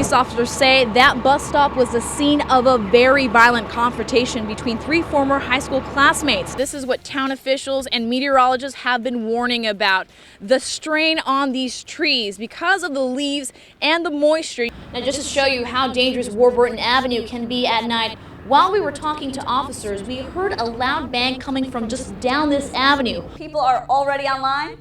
police officers say that bus stop was the scene of a very violent confrontation between 3 former high school classmates. This is what town officials and meteorologists have been warning about, the strain on these trees because of the leaves and the moisture. Now, just to show you how dangerous Warburton Avenue can be at night, while we were talking to officers, we heard a loud bang coming from just down this avenue. People are already online.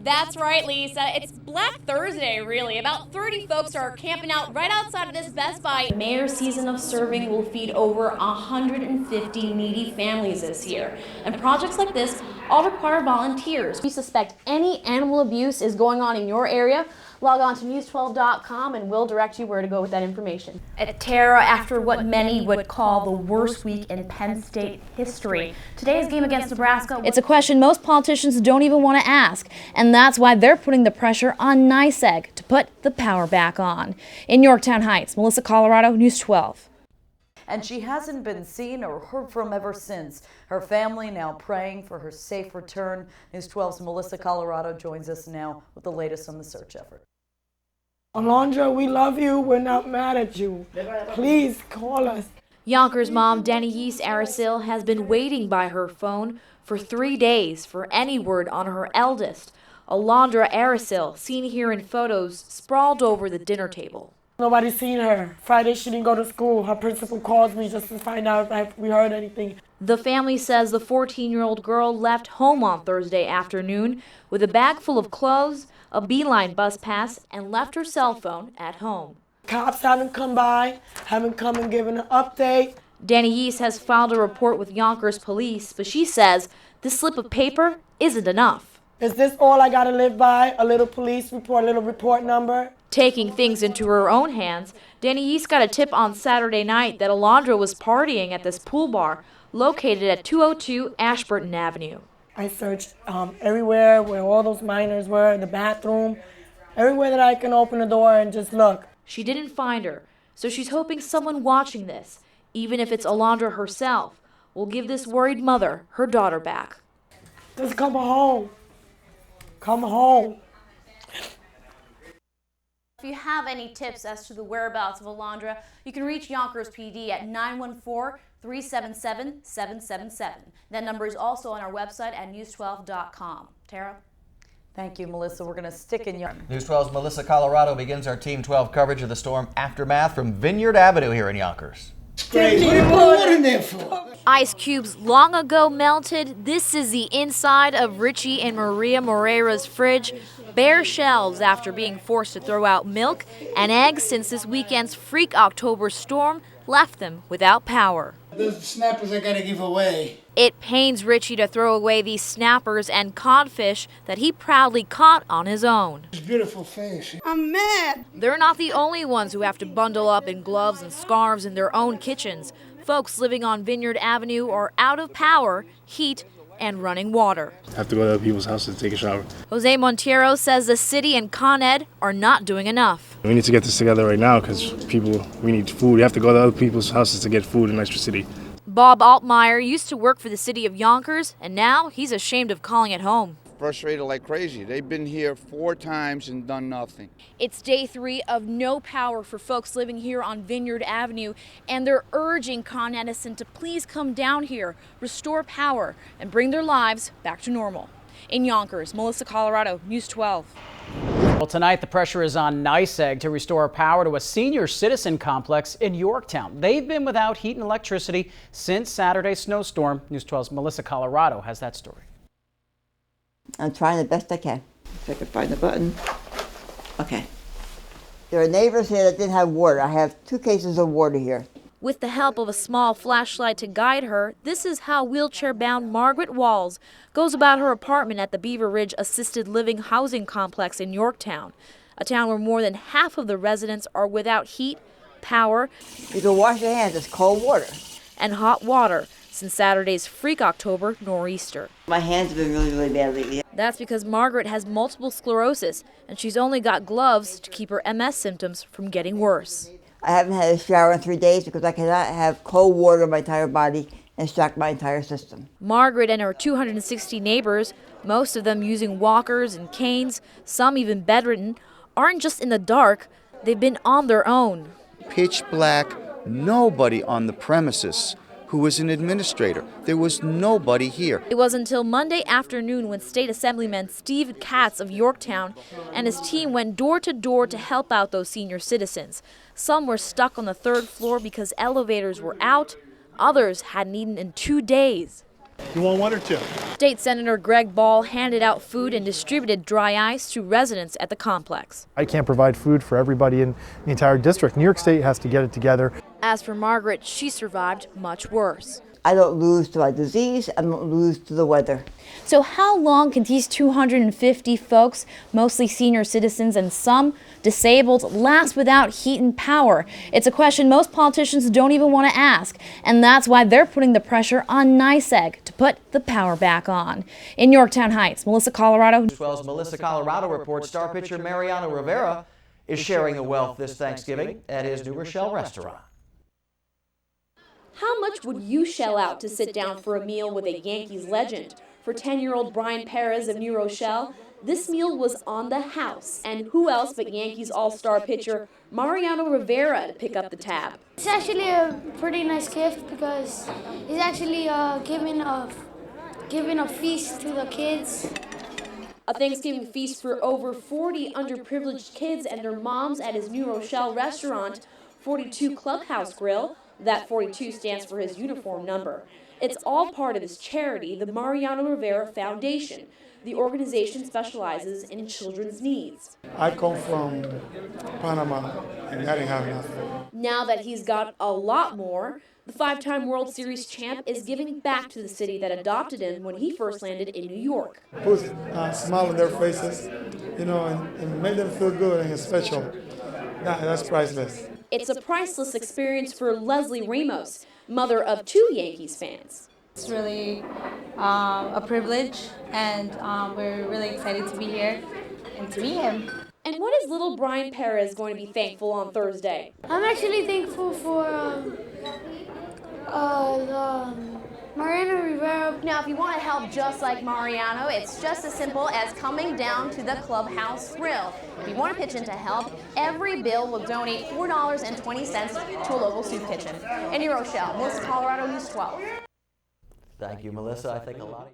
That's right, Lisa. It's Black Thursday, really. About 30 folks are camping out right outside of this Best Buy. The mayor's season of serving will feed over 150 needy families this year. And projects like this all require volunteers. If you suspect any animal abuse is going on in your area, log on to news12.com and we'll direct you where to go with that information. Tara, after what many would call the worst week in Penn State history, today's game against Nebraska, it's a question most politicians don't even want to ask, and that's why they're putting the pressure on NYSEG to put the power back on. In Yorktown Heights, Melissa Colorado, News 12. And she hasn't been seen or heard from ever since. Her family now praying for her safe return. News 12's Melissa Colorado joins us now with the latest on the search effort. Alondra, we love you. We're not mad at you. Please call us. Yonkers mom Denise Aracil has been waiting by her phone for 3 days for any word on her eldest, Alondra Aracil, seen here in photos sprawled over the dinner table. Nobody's seen her. Friday she didn't go to school. Her principal calls me just to find out if we heard anything. The family says the 14-year-old girl left home on Thursday afternoon with a bag full of clothes, a Beeline bus pass, and left her cell phone at home. Cops haven't come by, haven't come and given an update. Denise has filed a report with Yonkers police, but she says this slip of paper isn't enough. Is this all I gotta live by? A little police report, a little report number? Taking things into her own hands, Denise got a tip on Saturday night that Alondra was partying at this pool bar located at 202 Ashburton Avenue. I searched everywhere where all those minors were, in the bathroom, everywhere that I can open the door and just look. She didn't find her, so she's hoping someone watching this, even if it's Alondra herself, will give this worried mother her daughter back. Just come home. Come home. If you have any tips as to the whereabouts of Alondra, you can reach Yonkers PD at 914-377-777. That number is also on our website at news12.com. Tara? Thank you, Melissa. We're going to stick in your... News 12's Melissa Colorado begins our Team 12 coverage of the storm aftermath from Vineyard Avenue here in Yonkers. Ice cubes long ago melted. This is the inside of Richie and Maria Moreira's fridge. Bare shelves after being forced to throw out milk and eggs since this weekend's freak October storm left them without power. Those snappers I gotta give away. It pains Richie to throw away these snappers and codfish that he proudly caught on his own. It's beautiful fish. I'm mad. They're not the only ones who have to bundle up in gloves and scarves in their own kitchens. Folks living on Vineyard Avenue are out of power, heat, and running water. I have to go to other people's houses to take a shower. Jose Monteiro says the city and Con Ed are not doing enough. We need to get this together right now because we need food. We have to go to other people's houses to get food in Extra City. Bob Altmaier used to work for the city of Yonkers, and now he's ashamed of calling it home. Frustrated like crazy. They've been here 4 times and done nothing. It's day 3 of no power for folks living here on Vineyard Avenue, and they're urging Con Edison to please come down here, restore power, and bring their lives back to normal. In Yonkers, Melissa Colorado, News 12. Well, tonight the pressure is on NYSEG to restore power to a senior citizen complex in Yorktown. They've been without heat and electricity since Saturday's snowstorm. News 12's Melissa Colorado has that story. I'm trying the best I can. If I can find the button. Okay. There are neighbors here that didn't have water. I have 2 cases of water here. With the help of a small flashlight to guide her, this is how wheelchair-bound Margaret Walls goes about her apartment at the Beaver Ridge Assisted Living Housing Complex in Yorktown, a town where more than half of the residents are without heat, power, you can wash your hands. It's cold water. And hot water since Saturday's freak October nor'easter. My hands have been really, really bad lately. That's because Margaret has multiple sclerosis, and she's only got gloves to keep her MS symptoms from getting worse. I haven't had a shower in 3 days because I cannot have cold water in my entire body and shock my entire system. Margaret and her 260 neighbors, most of them using walkers and canes, some even bedridden, aren't just in the dark, they've been on their own. Pitch black, nobody on the premises who was an administrator. There was nobody here. It was until Monday afternoon when State Assemblyman Steve Katz of Yorktown and his team went door to door to help out those senior citizens. Some were stuck on the 3rd floor because elevators were out. Others hadn't eaten in 2 days. You want 1 or 2? State Senator Greg Ball handed out food and distributed dry ice to residents at the complex. I can't provide food for everybody in the entire district. New York State has to get it together. As for Margaret, she survived much worse. I don't lose to my disease, I don't lose to the weather. So how long can these 250 folks, mostly senior citizens and some disabled, last without heat and power? It's a question most politicians don't even want to ask, and that's why they're putting the pressure on NYSEG to put the power back on. In Yorktown Heights, Melissa Colorado. 12's Melissa Colorado reports star pitcher Mariano Rivera is sharing the wealth this Thanksgiving at his New Rochelle restaurant. How much would you shell out to sit down for a meal with a Yankees legend? For 10-year-old Brian Perez of New Rochelle, this meal was on the house. And who else but Yankees all-star pitcher Mariano Rivera to pick up the tab? It's actually a pretty nice gift because he's actually giving a feast to the kids. A Thanksgiving feast for over 40 underprivileged kids and their moms at his New Rochelle restaurant, 42 Clubhouse Grill. That 42 stands for his uniform number. It's all part of his charity, the Mariano Rivera Foundation. The organization specializes in children's needs. I come from Panama and I didn't have nothing. Now that he's got a lot more, the 5-time World Series champ is giving back to the city that adopted him when he first landed in New York. Put a smile on their faces, and make them feel good and special. That's priceless. It's a priceless experience for Leslie Ramos, mother of 2 Yankees fans. It's really a privilege, and we're really excited to be here and to meet him. And what is little Brian Perez going to be thankful on Thursday? I'm actually thankful for Mariano Rivera. Now, if you want to help just like Mariano, it's just as simple as coming down to the Clubhouse Grill. If you want to pitch in to help, every bill will donate $4.20 to a local soup kitchen. In New Rochelle, Melissa Colorado, News 12. Thank you, Melissa. I think a lot of